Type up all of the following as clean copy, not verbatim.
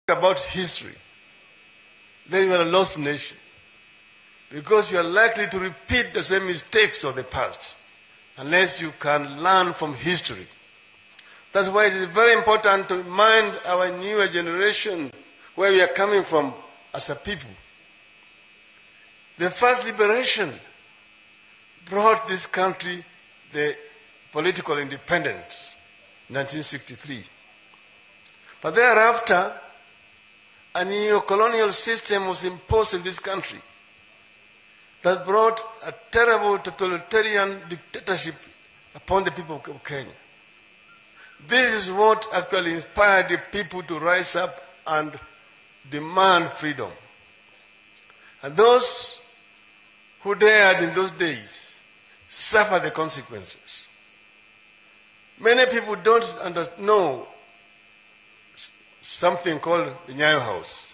about history, then you are a lost nation. Because you are likely to repeat the same mistakes of the past unless you can learn from history. That's why it is very important to remind our newer generation where we are coming from as a people. The first liberation brought this country the political independence in 1963. But thereafter, a neo-colonial system was imposed in this country that brought a terrible totalitarian dictatorship upon the people of Kenya. This is what actually inspired the people to rise up and demand freedom. And those who dared in those days suffer the consequences. Many people don't know something called the Nyayo House.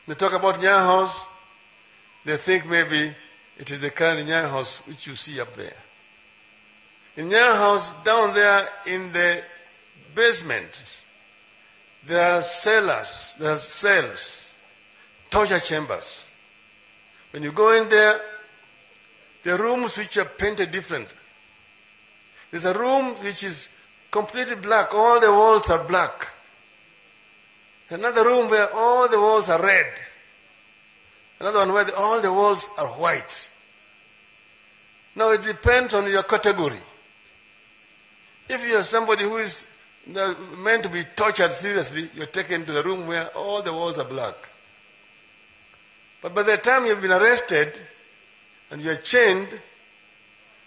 They talk about Nyayo House, they think maybe it is the current Nyayo House which you see up there. In Nyayo House, down there in the basement, there are cellars, there are cells, torture chambers. When you go in there, the rooms which are painted differently. There's a room which is completely black, all the walls are black. Another room where all the walls are red. Another one where all the walls are white. Now it depends on your category. If you are somebody who is meant to be tortured seriously, you're taken to the room where all the walls are black. But by the time you've been arrested and you're chained,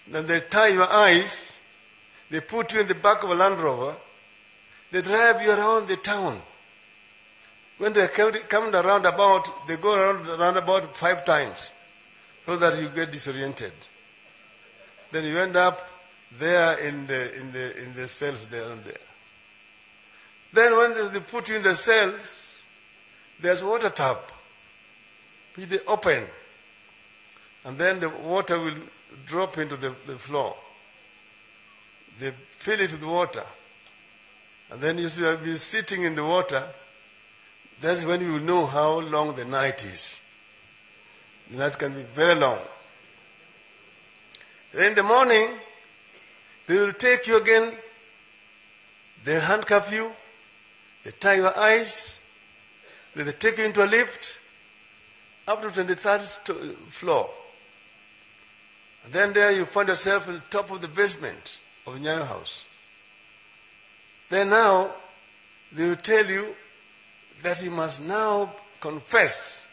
then they tie your eyes, they put you in the back of a Land Rover, they drive you around the town. When they come around about, they go around about 5 times so that you get disoriented. Then you end up there in the cells there and there. Then when they put you in the cells, there's a water tap which they open, and then the water will drop into the floor. They fill it with water, and then you have been sitting in the water. That's when you will know how long the night is. The night can be very long. Then in the morning, they will take you again, they handcuff you, they tie your eyes, then they take you into a lift up to 23rd floor. And then there you find yourself at the top of the basement of the Nyayo House. Then now, they will tell you that you must now confess.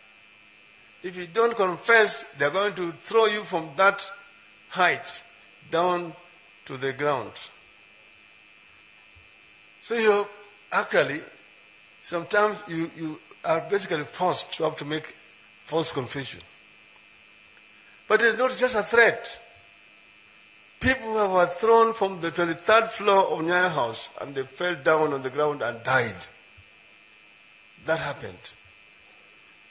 If you don't confess, they're going to throw you from that height down to the ground. So you actually, sometimes you are basically forced to have to make false confession. But it's not just a threat. People who were thrown from the 23rd floor of Nyayo House and they fell down on the ground and died. That happened.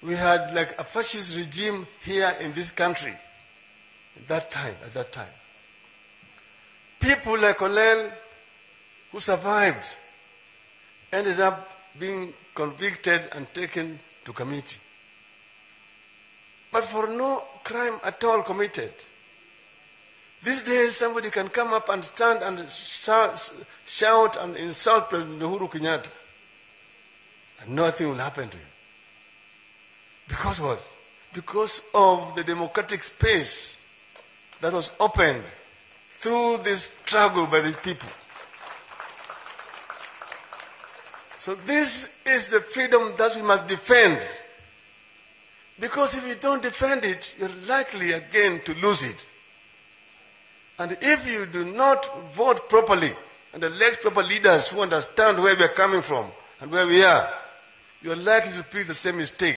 We had like a fascist regime here in this country at that time. People like Olel, who survived, ended up being convicted and taken to committee. But for no crime at all committed. These days somebody can come up and stand and shout and insult President Uhuru Kenyatta, and nothing will happen to him. Because what? Because of the democratic space that was opened through this struggle by these people. So this is the freedom that we must defend. Because if you don't defend it, you're likely again to lose it. And if you do not vote properly and elect proper leaders who understand where we are coming from and where we are, you're likely to repeat the same mistake.